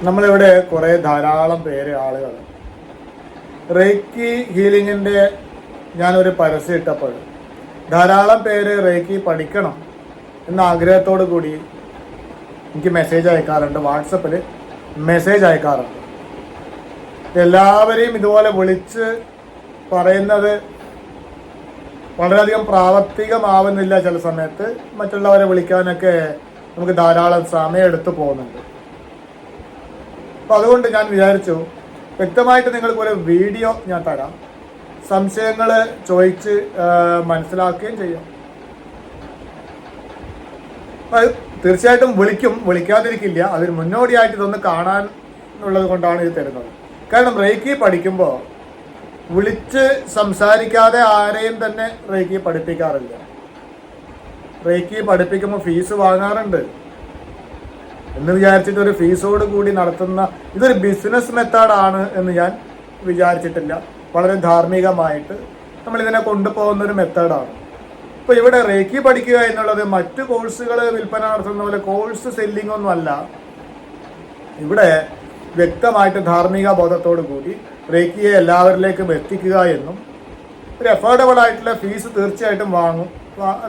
നമ്മളിവിടെ കുറേ ധാരാളം ആളുകൾ റേക്കി ഹീലിങ്ങിൻ്റെ ഞാനൊരു പരസ്യം ഇട്ടപ്പോൾ ധാരാളം പേര് റേക്കി പഠിക്കണം എന്ന ആഗ്രഹത്തോടു കൂടി എനിക്ക് മെസ്സേജ് അയക്കാറുണ്ട്, വാട്സപ്പിൽ മെസ്സേജ് അയക്കാറുണ്ട്. എല്ലാവരെയും ഇതുപോലെ വിളിച്ച് പറയുന്നത് വളരെയധികം പ്രാവർത്തികമാവുന്നില്ല. ചില സമയത്ത് മറ്റുള്ളവരെ വിളിക്കാനൊക്കെ നമുക്ക് ധാരാളം സമയം എടുത്തു പോകുന്നുണ്ട്. അപ്പം അതുകൊണ്ട് ഞാൻ വിചാരിച്ചു വ്യക്തമായിട്ട് നിങ്ങൾക്ക് ഒരു വീഡിയോ ഞാൻ തരാം, സംശയങ്ങൾ ചോദിച്ച് മനസ്സിലാക്കുകയും ചെയ്യാം. തീർച്ചയായിട്ടും വിളിക്കാതിരിക്കില്ല. അതിന് മുന്നോടിയായിട്ട് ഇതൊന്ന് കാണാൻ ഉള്ളത് കൊണ്ടാണ് ഇത് തരുന്നത്. കാരണം റേക്കി പഠിക്കുമ്പോൾ വിളിച്ച് സംസാരിക്കാതെ ആരെയും തന്നെ റേക്കി പഠിപ്പിക്കാറില്ല. റേക്കി പഠിപ്പിക്കുമ്പോൾ ഫീസ് വാങ്ങാറുണ്ട് എന്ന് വിചാരിച്ചിട്ട് ഒരു ഫീസോട് കൂടി നടത്തുന്ന ഇതൊരു ബിസിനസ് മെത്തേഡാണ് എന്ന് ഞാൻ വിചാരിച്ചിട്ടില്ല. വളരെ ധാർമ്മികമായിട്ട് നമ്മളിതിനെ കൊണ്ടുപോകുന്ന ഒരു മെത്തേഡാണ്. ഇപ്പോൾ ഇവിടെ റേക്കി പഠിക്കുക എന്നുള്ളത് മറ്റു കോഴ്സുകൾ വിൽപ്പന നടത്തുന്ന പോലെ കോഴ്സ് സെല്ലിംഗ് ഒന്നും അല്ല. ഇവിടെ വ്യക്തമായിട്ട് ധാർമ്മിക ബോധത്തോടു കൂടി റേക്കിയെ എല്ലാവരിലേക്കും എത്തിക്കുക എന്നും ഒരു അഫോർഡബിൾ ആയിട്ടുള്ള ഫീസ് തീർച്ചയായിട്ടും വാങ്ങും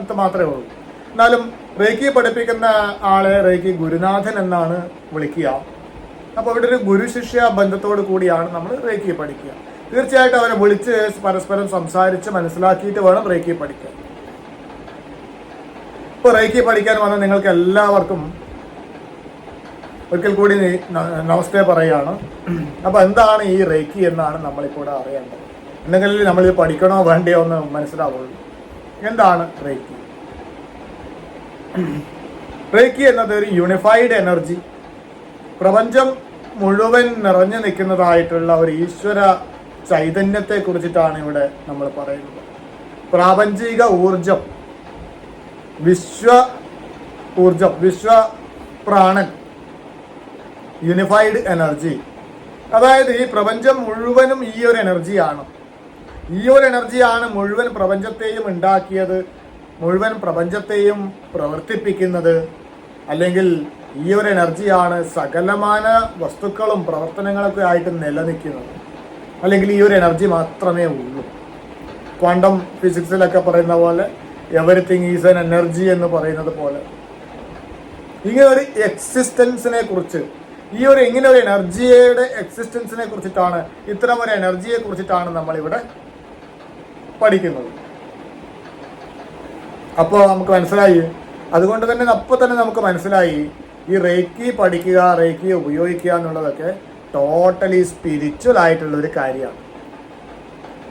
അത് മാത്രമേ ഉള്ളൂ. എന്നാലും റേക്കി പഠിപ്പിക്കുന്ന ആളെ റേക്കി ഗുരുനാഥൻ എന്നാണ് വിളിക്കുക. അപ്പോൾ ഇവിടെ ഒരു ഗുരു ശിഷ്യ ബന്ധത്തോടു കൂടിയാണ് നമ്മൾ റേക്കി പഠിക്കുക. തീർച്ചയായിട്ടും അവരെ വിളിച്ച് പരസ്പരം സംസാരിച്ച് മനസ്സിലാക്കിയിട്ട് വേണം റേക്കി പഠിക്കാൻ. ഇപ്പോൾ റേക്കി പഠിക്കാൻ വന്ന നിങ്ങൾക്ക് എല്ലാവർക്കും ഒരിക്കൽ കൂടി നമസ്തേ പറയുകയാണ്. അപ്പോൾ എന്താണ് ഈ റേക്കി എന്നാണ് നമ്മളിപ്പോൾ അറിയേണ്ടത്. എന്തെങ്കിലും നമ്മളിത് പഠിക്കണോ വേണ്ടയോ എന്ന് മനസ്സിലാവുള്ളൂ. എന്താണ് റേക്കി? റേക്കി എന്നത് ഒരു യൂണിഫൈഡ് എനർജി, പ്രപഞ്ചം മുഴുവൻ നിറഞ്ഞു നിൽക്കുന്നതായിട്ടുള്ള ഒരു ഈശ്വര ചൈതന്യത്തെ കുറിച്ചിട്ടാണ് ഇവിടെ നമ്മൾ പറയുന്നത്. പ്രാപഞ്ചിക ഊർജം, വിശ്വ ഊർജം, വിശ്വ പ്രാണൻ, യൂണിഫൈഡ് എനർജി. അതായത് ഈ പ്രപഞ്ചം മുഴുവനും ഈ ഒരു എനർജിയാണ്. ഈ ഒരു എനർജിയാണ് മുഴുവൻ പ്രപഞ്ചത്തെയും ഉണ്ടാക്കിയത്, മുഴുവൻ പ്രപഞ്ചത്തെയും പ്രവർത്തിപ്പിക്കുന്നത്. അല്ലെങ്കിൽ ഈ ഒരു എനർജിയാണ് സകലമാന വസ്തുക്കളും പ്രവർത്തനങ്ങളൊക്കെ ആയിട്ട് നിലനിൽക്കുന്നത്. അല്ലെങ്കിൽ ഈ ഒരു എനർജി മാത്രമേ ഉള്ളൂ. ക്വാണ്ടം ഫിസിക്സിലൊക്കെ പറയുന്ന പോലെ എവറിത്തിങ് ഈസ് എൻ എനർജി എന്ന് പറയുന്നത് പോലെ ഇങ്ങനെ ഒരു എക്സിസ്റ്റൻസിനെ കുറിച്ച്, ഈ ഒരു ഇങ്ങനെ ഒരു എനർജിയുടെ എക്സിസ്റ്റൻസിനെ കുറിച്ചിട്ടാണ്, ഇത്തരം ഒരു എനർജിയെ കുറിച്ചിട്ടാണ് നമ്മളിവിടെ പഠിക്കുന്നത്. അപ്പോൾ നമുക്ക് മനസ്സിലായി. അതുകൊണ്ട് തന്നെ അപ്പോൾ തന്നെ നമുക്ക് മനസ്സിലായി ഈ റേക്കി പഠിക്കുക, റേക്കി ഉപയോഗിക്കുക എന്നുള്ളതൊക്കെ ടോട്ടലി സ്പിരിച്വൽ ആയിട്ടുള്ള ഒരു കാര്യമാണ്.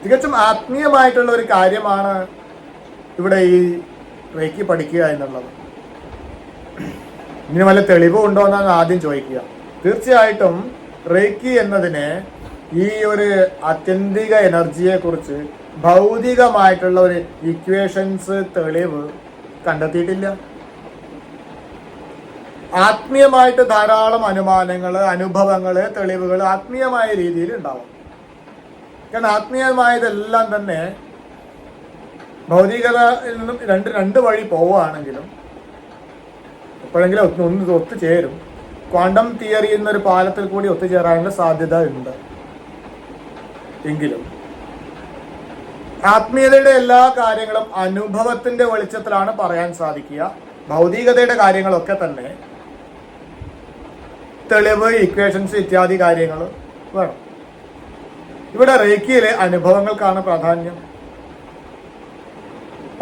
തികച്ചും ആത്മീയമായിട്ടുള്ള ഒരു കാര്യമാണ് ഇവിടെ ഈ റേക്കി പഠിക്കുക എന്നുള്ളത്. ഇനി വല്ല തെളിവുണ്ടോ എന്നാണ് ആദ്യം ചോദിക്കുക. തീർച്ചയായിട്ടും റേക്കി എന്നതിനെ, ഈ ഒരു ആത്യന്തിക എനർജിയെ കുറിച്ച് ഭൗതികമായിട്ടുള്ള ഒരു ഇക്വേഷൻസ് തെളിവ് കണ്ടെത്തിയിട്ടില്ല. ആത്മീയമായിട്ട് ധാരാളം അനുമാനങ്ങൾ, അനുഭവങ്ങൾ, തെളിവുകൾ ആത്മീയമായ രീതിയിൽ ഉണ്ടാവും. കാരണം ആത്മീയമായതെല്ലാം തന്നെ ഭൗതികതയിൽ നിന്നും രണ്ട് വഴി പോവുകയാണെങ്കിലും എപ്പോഴെങ്കിലും ഒന്ന് ഒത്തുചേരും. ക്വാണ്ടം തിയറി എന്നൊരു പാലത്തിൽ കൂടി ഒത്തുചേരാനുള്ള സാധ്യത ഉണ്ട്. എങ്കിലും ആത്മീയതയുടെ എല്ലാ കാര്യങ്ങളും അനുഭവത്തിന്റെ വെളിച്ചത്തിലാണ് പറയാൻ സാധിക്കുക. ഭൗതികതയുടെ കാര്യങ്ങളൊക്കെ തന്നെ തെളിവ്, ഇക്വേഷൻസ് ഇത്യാദി കാര്യങ്ങൾ വേണം. ഇവിടെ റേക്കിയിലെ അനുഭവങ്ങൾക്കാണ് പ്രാധാന്യം.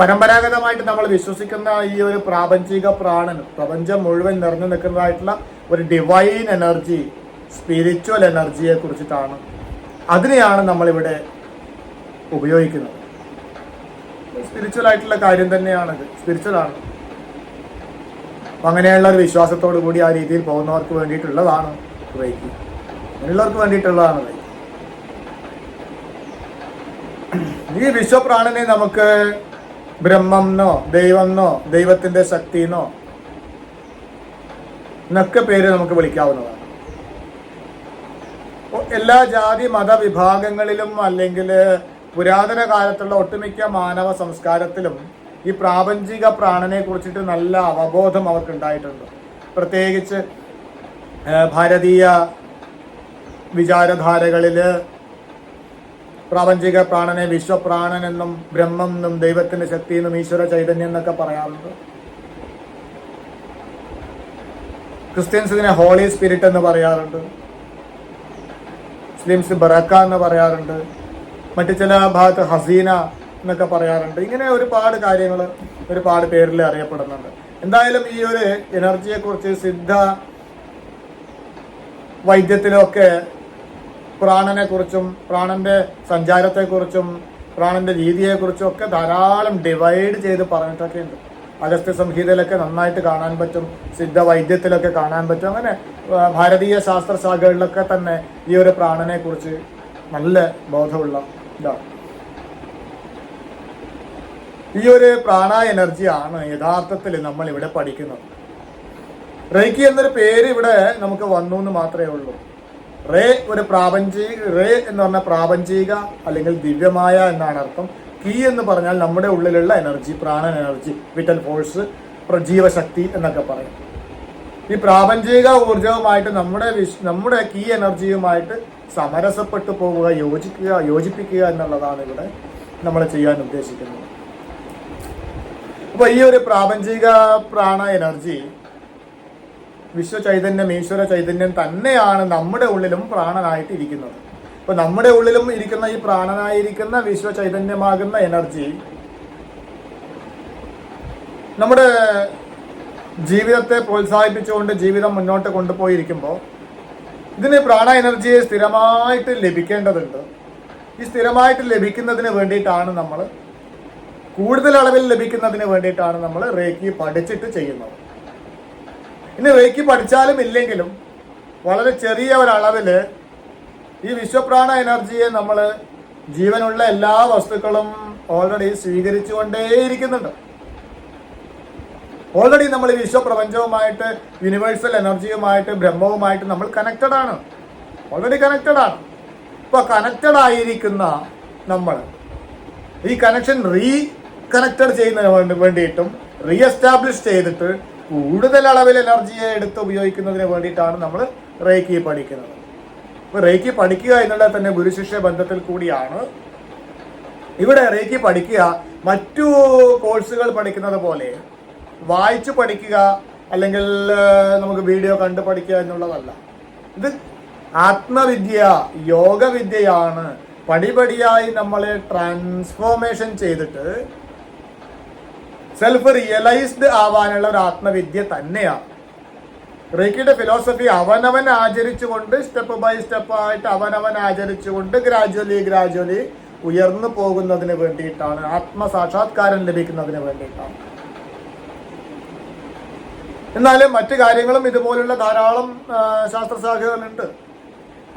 പരമ്പരാഗതമായിട്ട് നമ്മൾ വിശ്വസിക്കുന്ന ഈ ഒരു പ്രാപഞ്ചിക പ്രാണൻ, പ്രപഞ്ചം മുഴുവൻ നിറഞ്ഞു നിൽക്കുന്നതായിട്ടുള്ള ഒരു ഡിവൈൻ എനർജി, സ്പിരിച്വൽ എനർജിയെ കുറിച്ചിട്ടാണ്. അതിനെയാണ് നമ്മളിവിടെ ഉപയോഗിക്കുന്നത്. സ്പിരിച്വൽ ആയിട്ടുള്ള കാര്യം തന്നെയാണത്, സ്പിരിച്വലാണ്. അപ്പം അങ്ങനെയുള്ള ഒരു വിശ്വാസത്തോടു കൂടി ആ രീതിയിൽ പോകുന്നവർക്ക് വേണ്ടിയിട്ടുള്ളതാണ് റേക്കി. അങ്ങനെയുള്ളവർക്ക് വേണ്ടിയിട്ടുള്ളതാണ് റേക്കി. ഈ വിശ്വപ്രാണനെ നമുക്ക് ബ്രഹ്മംന്നോ ദൈവമെന്നോ ദൈവത്തിന്റെ ശക്തിന്നോ എന്നൊക്കെ പേര് നമുക്ക് വിളിക്കാവുന്നതാണ്. എല്ലാ ജാതി മതവിഭാഗങ്ങളിലും അല്ലെങ്കിൽ പുരാതന കാലത്തുള്ള ഒട്ടുമിക്ക മാനവ സംസ്കാരത്തിലും ഈ പ്രാപഞ്ചിക പ്രാണനെ കുറിച്ചിട്ട് നല്ല അവബോധം അവർക്ക് ഉണ്ടായിട്ടുണ്ട്. പ്രത്യേകിച്ച് ഭാരതീയ വിചാരധാരകളിൽ പ്രാപഞ്ചിക പ്രാണനെ വിശ്വപ്രാണൻ എന്നും ബ്രഹ്മം എന്നും ദൈവത്തിന്റെ ശക്തി എന്നും ഈശ്വര ചൈതന്യം എന്നൊക്കെ പറയാറുണ്ട്. ക്രിസ്ത്യൻസ് ഇതിനെ ഹോളി സ്പിരിറ്റ് എന്ന് പറയാറുണ്ട്, മുസ്ലിംസ് ബറക്ക എന്ന് പറയാറുണ്ട്, മറ്റു ചില ഭാഗത്ത് ഹസീന എന്നൊക്കെ പറയാറുണ്ട്. ഇങ്ങനെ ഒരുപാട് കാര്യങ്ങൾ ഒരുപാട് പേരിൽ അറിയപ്പെടുന്നുണ്ട്. എന്തായാലും ഈ ഒരു എനർജിയെ കുറിച്ച് സിദ്ധ വൈദ്യത്തിലൊക്കെ പ്രാണനെ കുറിച്ചും പ്രാണന്റെ സഞ്ചാരത്തെക്കുറിച്ചും പ്രാണന്റെ രീതിയെക്കുറിച്ചും ഒക്കെ ധാരാളം ഡിവൈഡ് ചെയ്ത് പറഞ്ഞിട്ടൊക്കെ ഉണ്ട്. അഗസ്ത്യ സംഹിതയിലൊക്കെ നന്നായിട്ട് കാണാൻ പറ്റും, സിദ്ധ വൈദ്യത്തിലൊക്കെ കാണാൻ പറ്റും. അങ്ങനെ ഭാരതീയ ശാസ്ത്രശാഖകളിലൊക്കെ തന്നെ ഈ ഒരു പ്രാണനെ കുറിച്ച് നല്ല ബോധമുള്ള ഇതാണ്. ഈ ഒരു പ്രാണ എനർജിയാണ് യഥാർത്ഥത്തിൽ നമ്മൾ ഇവിടെ പഠിക്കുന്നത്. റേക്കി എന്നൊരു പേര് ഇവിടെ നമുക്ക് വന്നു എന്ന് മാത്രമേ ഉള്ളൂ. റേ ഒരു റേ എന്ന് പറഞ്ഞാൽ പ്രാപഞ്ചിക അല്ലെങ്കിൽ ദിവ്യമായ എന്നാണ് അർത്ഥം. കീ എന്ന് പറഞ്ഞാൽ നമ്മുടെ ഉള്ളിലുള്ള എനർജി, പ്രാണൻ എനർജി, വിറ്റൽ ഫോഴ്സ്, ജീവശക്തി എന്നൊക്കെ പറയും. ഈ പ്രാപഞ്ചിക ഊർജവുമായിട്ട് നമ്മുടെ കീ എനർജിയുമായിട്ട് സമരസപ്പെട്ടു പോവുക, യോജിപ്പിക്കുക എന്നുള്ളതാണ് ഇവിടെ നമ്മൾ ചെയ്യാൻ ഉദ്ദേശിക്കുന്നത്. അപ്പൊ ഈ ഒരു പ്രാപഞ്ചിക പ്രാണ എനർജി വിശ്വചൈതന്യം, ഈശ്വര ചൈതന്യം തന്നെയാണ് നമ്മുടെ ഉള്ളിലും പ്രാണനായിട്ട് ഇരിക്കുന്നത്. അപ്പൊ നമ്മുടെ ഉള്ളിലും ഇരിക്കുന്ന ഈ പ്രാണനായിരിക്കുന്ന വിശ്വചൈതന്യമാകുന്ന എനർജി നമ്മുടെ ജീവിതത്തെ പ്രോത്സാഹിപ്പിച്ചുകൊണ്ട് ജീവിതം മുന്നോട്ട് കൊണ്ടുപോയിരിക്കുമ്പോൾ ഇതിന് പ്രാണ എനർജിയെ സ്ഥിരമായിട്ട് ലഭിക്കേണ്ടതുണ്ട്. ഈ സ്ഥിരമായിട്ട് ലഭിക്കുന്നതിന് വേണ്ടിയിട്ടാണ് നമ്മൾ കൂടുതൽ അളവിൽ ലഭിക്കുന്നതിന് വേണ്ടിയിട്ടാണ് നമ്മൾ റേക്കി പഠിച്ചിട്ട് ചെയ്യുന്നത്. ഇനി റേക്കി പഠിച്ചാലും ഇല്ലെങ്കിലും വളരെ ചെറിയ ഒരളവിൽ ഈ വിശ്വപ്രാണ എനർജിയെ നമ്മൾ ജീവനുള്ള എല്ലാ വസ്തുക്കളും ഓൾറെഡി സ്വീകരിച്ചുകൊണ്ടേയിരിക്കുന്നുണ്ട്. ഓൾറെഡി നമ്മൾ ഈ വിശ്വപ്രപഞ്ചവുമായിട്ട്, യൂണിവേഴ്സൽ എനർജിയുമായിട്ട്, ബ്രഹ്മവുമായിട്ട് നമ്മൾ കണക്റ്റഡ് ആണ്, ഓൾറെഡി കണക്റ്റഡ് ആണ്. ഇപ്പൊ കണക്റ്റഡ് ആയിരിക്കുന്ന നമ്മൾ ഈ കണക്ഷൻ കണക്റ്റഡ് ചെയ്യുന്നതിന് വേണ്ടിയിട്ടും എസ്റ്റാബ്ലിഷ് ചെയ്തിട്ട് കൂടുതൽ അളവിൽ എനർജിയെ എടുത്ത് ഉപയോഗിക്കുന്നതിന് വേണ്ടിയിട്ടാണ് നമ്മൾ റേക്കി പഠിക്കുന്നത്. അപ്പൊ റേക്കി പഠിക്കുക എന്നുള്ളത് തന്നെ ഗുരുശിഷ്യ ബന്ധത്തിൽ കൂടിയാണ്. ഇവിടെ റേക്കി പഠിക്കുക മറ്റു കോഴ്സുകൾ പഠിക്കുന്നത് പോലെ വായിച്ചു പഠിക്കുക അല്ലെങ്കിൽ നമുക്ക് വീഡിയോ കണ്ടു പഠിക്കുക എന്നുള്ളതല്ല. ഇത് ആത്മവിദ്യ, യോഗവിദ്യയാണ്. പടിപടിയായി നമ്മളെ ട്രാൻസ്ഫോർമേഷൻ ചെയ്തിട്ട് സെൽഫ് റിയലൈസ്ഡ് ആവാനുള്ള ഒരു ആത്മവിദ്യ തന്നെയാണ്. റേക്കിയുടെ ഫിലോസഫി അവനവൻ ആചരിച്ചുകൊണ്ട്, സ്റ്റെപ്പ് ബൈ സ്റ്റെപ്പ് ആയിട്ട് അവനവൻ ആചരിച്ചുകൊണ്ട് ഗ്രാജുവലി ഉയർന്നു പോകുന്നതിന് വേണ്ടിയിട്ടാണ്, ആത്മസാക്ഷാത്കാരം ലഭിക്കുന്നതിന് വേണ്ടിയിട്ടാണ്. എന്നാലും മറ്റു കാര്യങ്ങളും ഇതുപോലുള്ള ധാരാളം ശാസ്ത്രശാഖകളുണ്ട്.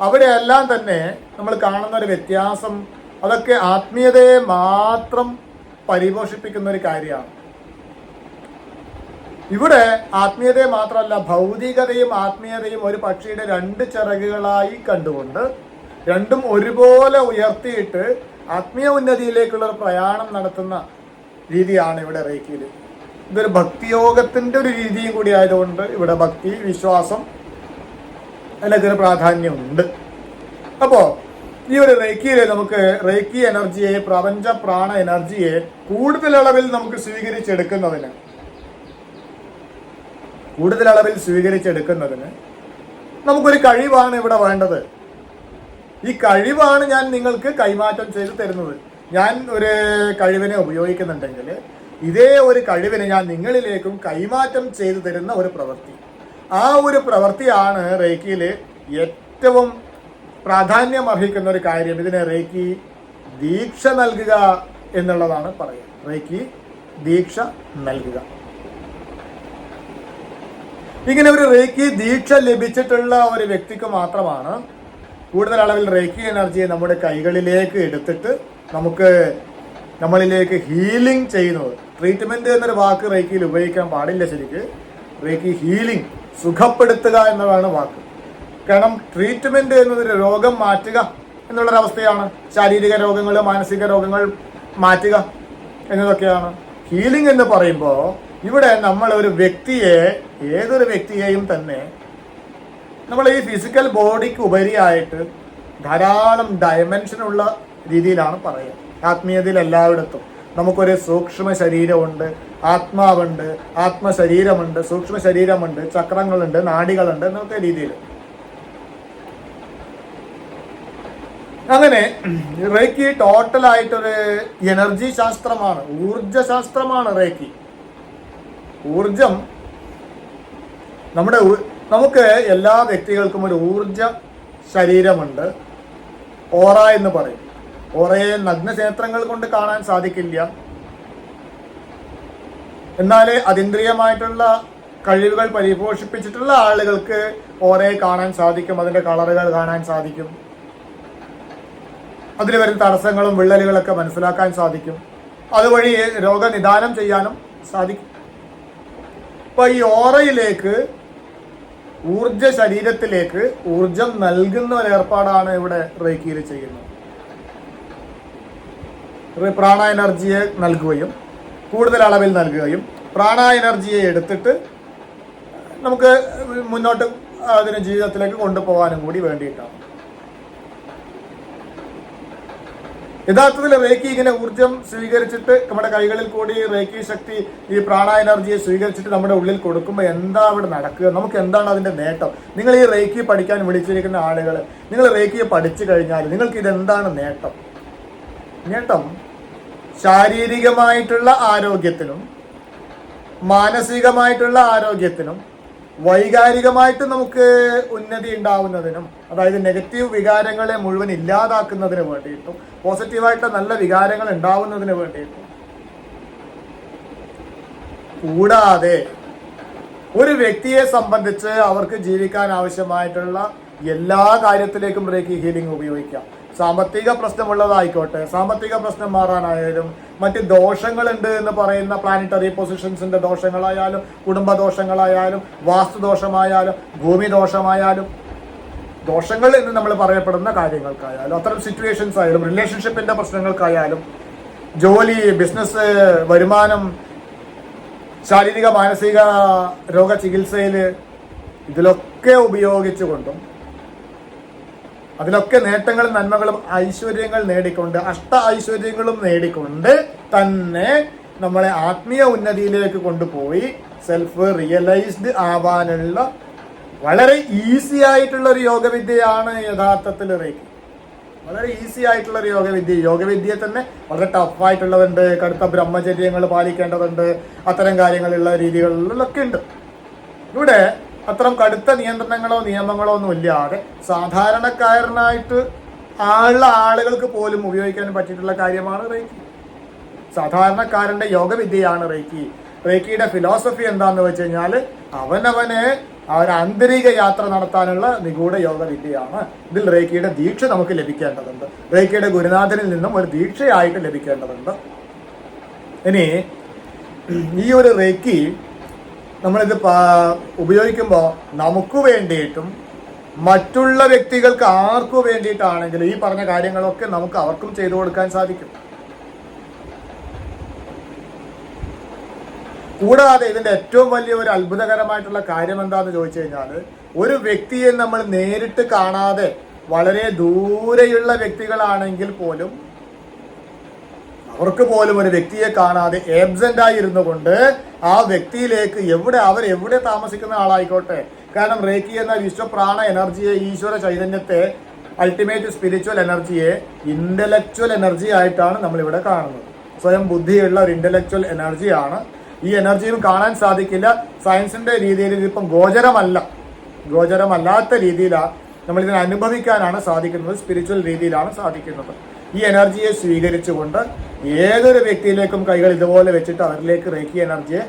അവിടെയെല്ലാം തന്നെ നമ്മൾ കാണുന്ന ഒരു വ്യത്യാസം, അതൊക്കെ ആത്മീയതയെ മാത്രം പരിപോഷിപ്പിക്കുന്ന ഒരു കാര്യമാണ്. ഇവിടെ ആത്മീയതയെ മാത്രമല്ല, ഭൗതികതയും ആത്മീയതയും ഒരു പക്ഷിയുടെ രണ്ട് ചിറകുകളായി കണ്ടുകൊണ്ട് രണ്ടും ഒരുപോലെ ഉയർത്തിയിട്ട് ആത്മീയ ഉന്നതിയിലേക്കുള്ള ഒരു പ്രയാണം നടത്തുന്ന രീതിയാണ് ഇവിടെ റേക്കിയിൽ. ഇതൊരു ഭക്തിയോഗത്തിന്റെ ഒരു രീതിയും കൂടി ആയതുകൊണ്ട് ഇവിടെ ഭക്തി, വിശ്വാസം അതിനൊക്കെ പ്രാധാന്യമുണ്ട്. അപ്പോൾ ഈ ഒരു റേക്കിയിലെ നമുക്ക് റേക്കി എനർജിയെ, പ്രപഞ്ച പ്രാണ എനർജിയെ കൂടുതൽ അളവിൽ നമുക്ക് സ്വീകരിച്ചെടുക്കുന്നതിന് നമുക്കൊരു കഴിവാണ് ഇവിടെ വേണ്ടത്. ഈ കഴിവാണ് ഞാൻ നിങ്ങൾക്ക് കൈമാറ്റം ചെയ്ത് തരുന്നത്. ഞാൻ ഒരു കഴിവിനെ ഉപയോഗിക്കുന്നുണ്ടെങ്കിൽ ഇതേ ഒരു കഴിവിനെ ഞാൻ നിങ്ങളിലേക്കും കൈമാറ്റം ചെയ്തു തരുന്ന ഒരു പ്രവൃത്തി. ആ ഒരു പ്രവൃത്തിയാണ് റേക്കിയിൽ ഏറ്റവും പ്രാധാന്യം അർഹിക്കുന്ന ഒരു കാര്യം. ഇതിനെ റേക്കി ദീക്ഷ നൽകുക എന്നുള്ളതാണ് പറയുക. റേക്കി ദീക്ഷ നൽകുക. ഇങ്ങനെ ഒരു റേക്കി ദീക്ഷ ലഭിച്ചിട്ടുള്ള ഒരു വ്യക്തിക്ക് മാത്രമാണ് കൂടുതൽ അളവിൽ റേക്കി എനർജിയെ നമ്മുടെ കൈകളിലേക്ക് എടുത്തിട്ട് നമ്മളിലേക്ക് ഹീലിംഗ് ചെയ്യുന്നത്. ട്രീറ്റ്മെന്റ് എന്നൊരു വാക്ക് റേക്കിയിൽ ഉപയോഗിക്കാൻ പാടില്ല. ശരിക്ക് റേക്കി ഹീലിംഗ്, സുഖപ്പെടുത്തുക എന്നതാണ് വാക്ക്. കാരണം ട്രീറ്റ്മെന്റ് എന്നതൊരു രോഗം മാറ്റുക എന്നുള്ളൊരവസ്ഥയാണ്. ശാരീരിക രോഗങ്ങൾ, മാനസിക രോഗങ്ങൾ മാറ്റുക എന്നതൊക്കെയാണ്. ഹീലിംഗ് എന്ന് പറയുമ്പോൾ ഇവിടെ നമ്മൾ ഒരു വ്യക്തിയെ, ഏതൊരു വ്യക്തിയെയും തന്നെ നമ്മൾ ഈ ഫിസിക്കൽ ബോഡിക്ക് ഉപരിയായിട്ട് ധാരാളം ഡയമെൻഷനുള്ള രീതിയിലാണ് പറയുക. ആത്മീയതയിൽ എല്ലായിടത്തും നമുക്കൊരു സൂക്ഷ്മ ശരീരമുണ്ട്, ആത്മാവുണ്ട്, ആത്മശരീരമുണ്ട്, സൂക്ഷ്മ ശരീരമുണ്ട്, ചക്രങ്ങളുണ്ട്, നാഡികളുണ്ട് എന്നൊക്കെ രീതിയിൽ. അങ്ങനെ റേക്കി ടോട്ടലായിട്ടൊരു എനർജി ശാസ്ത്രമാണ്, ഊർജ ശാസ്ത്രമാണ് റേക്കി. ഊർജം നമുക്ക് എല്ലാ വ്യക്തികൾക്കും ഒരു ഊർജ ശരീരമുണ്ട്, ഓറ എന്ന് പറയും. ഓറയെ നഗ്നനേത്രങ്ങൾ കൊണ്ട് കാണാൻ സാധിക്കില്ല, എന്നാൽ അതീന്ദ്രിയമായിട്ടുള്ള കഴിവുകൾ പരിപോഷിപ്പിച്ചിട്ടുള്ള ആളുകൾക്ക് ഓറയെ കാണാൻ സാധിക്കും, അതിന്റെ കളറുകൾ കാണാൻ സാധിക്കും, അതിൽ വരുന്ന തടസ്സങ്ങളും വിള്ളലുകളൊക്കെ മനസ്സിലാക്കാൻ സാധിക്കും, അതുവഴി രോഗനിദാനം ചെയ്യാനും സാധിക്കും. അപ്പൊ ഈ ഓറയിലേക്ക്, ഊർജ ശരീരത്തിലേക്ക് ഊർജം നൽകുന്ന ഒരു ഏർപ്പാടാണ് ഇവിടെ റേക്കിയിൽ ചെയ്യുന്നത്. പ്രാണ എനർജിയെ നൽകുകയും കൂടുതൽ അളവിൽ നൽകുകയും പ്രാണ എനർജിയെ എടുത്തിട്ട് നമുക്ക് മുന്നോട്ട് അതിന് ജീവിതത്തിലേക്ക് കൊണ്ടുപോകാനും കൂടി വേണ്ടിയിട്ടാണ്. യഥാർത്ഥത്തിൽ റേക്കി ഇങ്ങനെ ഊർജം സ്വീകരിച്ചിട്ട് നമ്മുടെ കൈകളിൽ കൂടി റേക്കി ശക്തി, ഈ പ്രാണ എനർജിയെ സ്വീകരിച്ചിട്ട് നമ്മുടെ ഉള്ളിൽ കൊടുക്കുമ്പോൾ എന്താ അവിടെ നടക്കുക, നമുക്ക് എന്താണ് അതിന്റെ നേട്ടം? നിങ്ങൾ ഈ റേക്കി പഠിക്കാൻ വിളിച്ചിരിക്കുന്ന ആളുകൾ, നിങ്ങൾ റേക്കിയെ പഠിച്ചു കഴിഞ്ഞാൽ നിങ്ങൾക്ക് ഇതെന്താണ് നേട്ടം? നേട്ടം ശാരീരികമായിട്ടുള്ള ആരോഗ്യത്തിനും മാനസികമായിട്ടുള്ള ആരോഗ്യത്തിനും വൈകാരികമായിട്ട് നമുക്ക് ഉന്നതി ഉണ്ടാവുന്നതിനും, അതായത് നെഗറ്റീവ് വികാരങ്ങളെ മുഴുവൻ ഇല്ലാതാക്കുന്നതിന് വേണ്ടിയിട്ടും പോസിറ്റീവായിട്ട് നല്ല വികാരങ്ങൾ ഉണ്ടാവുന്നതിന് വേണ്ടിയിട്ടും, കൂടാതെ ഒരു വ്യക്തിയെ സംബന്ധിച്ച് അവർക്ക് ജീവിക്കാൻ ആവശ്യമായിട്ടുള്ള എല്ലാ കാര്യത്തിലേക്കും റേക്കി ഹീലിംഗ് ഉപയോഗിക്കാം. സാമ്പത്തിക പ്രശ്നമുള്ളതായിക്കോട്ടെ, സാമ്പത്തിക പ്രശ്നം മാറാനായാലും, മറ്റ് ദോഷങ്ങളുണ്ട് എന്ന് പറയുന്ന പ്ലാനറ്ററി പൊസിഷൻസിന്റെ ദോഷങ്ങളായാലും, കുടുംബ ദോഷങ്ങളായാലും, വാസ്തുദോഷമായാലും, ഭൂമി ദോഷമായാലും, ദോഷങ്ങൾ എന്ന് നമ്മൾ പറയപ്പെടുന്ന കാര്യങ്ങൾക്കായാലും, അത്തരം സിറ്റുവേഷൻസ് ആയാലും, റിലേഷൻഷിപ്പിന്റെ പ്രശ്നങ്ങൾക്കായാലും, ജോലി, ബിസിനസ്, വരുമാനം, ശാരീരിക മാനസിക രോഗ ചികിത്സയിൽ, ഇതിലൊക്കെ ഉപയോഗിച്ചുകൊണ്ടും അതിലൊക്കെ നേട്ടങ്ങളും നന്മകളും ഐശ്വര്യങ്ങൾ നേടിക്കൊണ്ട്, ഐശ്വര്യങ്ങളും നേടിക്കൊണ്ട് തന്നെ നമ്മളെ ആത്മീയ ഉന്നതിയിലേക്ക് കൊണ്ടുപോയി സെൽഫ് റിയലൈസ്ഡ് ആവാനുള്ള വളരെ ഈസി ആയിട്ടുള്ള ഒരു യോഗവിദ്യയാണ് യഥാർത്ഥത്തിൽ റേക്കി. വളരെ ഈസി ആയിട്ടുള്ള ഒരു യോഗവിദ്യയെ തന്നെ വളരെ ടഫായിട്ടുള്ളതുണ്ട്, കടുത്ത ബ്രഹ്മചര്യങ്ങൾ പാലിക്കേണ്ടതുണ്ട്, അത്തരം കാര്യങ്ങളുള്ള രീതികളിലൊക്കെ ഉണ്ട്. ഇവിടെ അത്തരം കടുത്ത നിയന്ത്രണങ്ങളോ നിയമങ്ങളോ ഒന്നും ഇല്ലാതെ സാധാരണക്കാരനായിട്ട് ആളുകൾക്ക് പോലും ഉപയോഗിക്കാൻ പറ്റിയിട്ടുള്ള കാര്യമാണ് റേക്കി. സാധാരണക്കാരന്റെ യോഗവിദ്യയാണ് റേക്കി. റേക്കിയുടെ ഫിലോസഫി എന്താന്ന് വെച്ച് കഴിഞ്ഞാൽ അവനവനെ ഒരു ആന്തരിക യാത്ര നടത്താനുള്ള നിഗൂഢ യോഗവിദ്യയാണ്. ഇതിൽ റേക്കിയുടെ ദീക്ഷ നമുക്ക് ലഭിക്കേണ്ടതുണ്ട്, റേക്കിയുടെ ഗുരുനാഥനിൽ നിന്നും ഒരു ദീക്ഷയായിട്ട് ലഭിക്കേണ്ടതുണ്ട്. ഇനി ഈ ഒരു റേക്കി നമ്മളിത് ഉപയോഗിക്കുമ്പോൾ നമുക്ക് വേണ്ടിയിട്ടും മറ്റുള്ള വ്യക്തികൾക്ക് ആർക്കു വേണ്ടിയിട്ടാണെങ്കിലും ഈ പറഞ്ഞ കാര്യങ്ങളൊക്കെ നമുക്ക് അവർക്കും ചെയ്തു കൊടുക്കാൻ സാധിക്കും. കൂടാതെ ഇതിന്റെ ഏറ്റവും വലിയ ഒരു അത്ഭുതകരമായിട്ടുള്ള കാര്യം എന്താന്ന് ചോദിച്ചു കഴിഞ്ഞാൽ, ഒരു വ്യക്തിയെ നമ്മൾ നേരിട്ട് കാണാതെ വളരെ ദൂരെയുള്ള വ്യക്തികളാണെങ്കിൽ പോലും അവർക്ക് പോലും ഒരു വ്യക്തിയെ കാണാതെ ആബ്സെന്റ് ആയിരുന്നു കൊണ്ട് ആ വ്യക്തിയിലേക്ക് എവിടെ താമസിക്കുന്ന ആളായിക്കോട്ടെ, കാരണം റേക്കി എന്ന വിശ്വപ്രാണ എനർജിയെ, ഈശ്വര ചൈതന്യത്തെ, അൾട്ടിമേറ്റ് സ്പിരിച്വൽ എനർജിയെ ഇന്റലക്ച്വൽ എനർജി ആയിട്ടാണ് നമ്മളിവിടെ കാണുന്നത്. സ്വയം ബുദ്ധിയുള്ള ഒരു ഇന്റലക്ച്വൽ എനർജിയാണ്. ഈ എനർജിയും കാണാൻ സാധിക്കില്ല. സയൻസിന്റെ രീതിയിൽ ഇതിപ്പം ഗോചരമല്ലാത്ത രീതിയിലാണ് നമ്മളിതിനെ അനുഭവിക്കാനാണ് സാധിക്കുന്നത്, സ്പിരിച്വൽ രീതിയിലാണ് സാധിക്കുന്നത്. ഈ എനർജിയെ സ്വീകരിച്ചുകൊണ്ട് ഏതൊരു വ്യക്തിയിലേക്കും കൈകൾ ഇതുപോലെ വെച്ചിട്ട് അവരിലേക്ക് റേക്കി എനർജിയെ,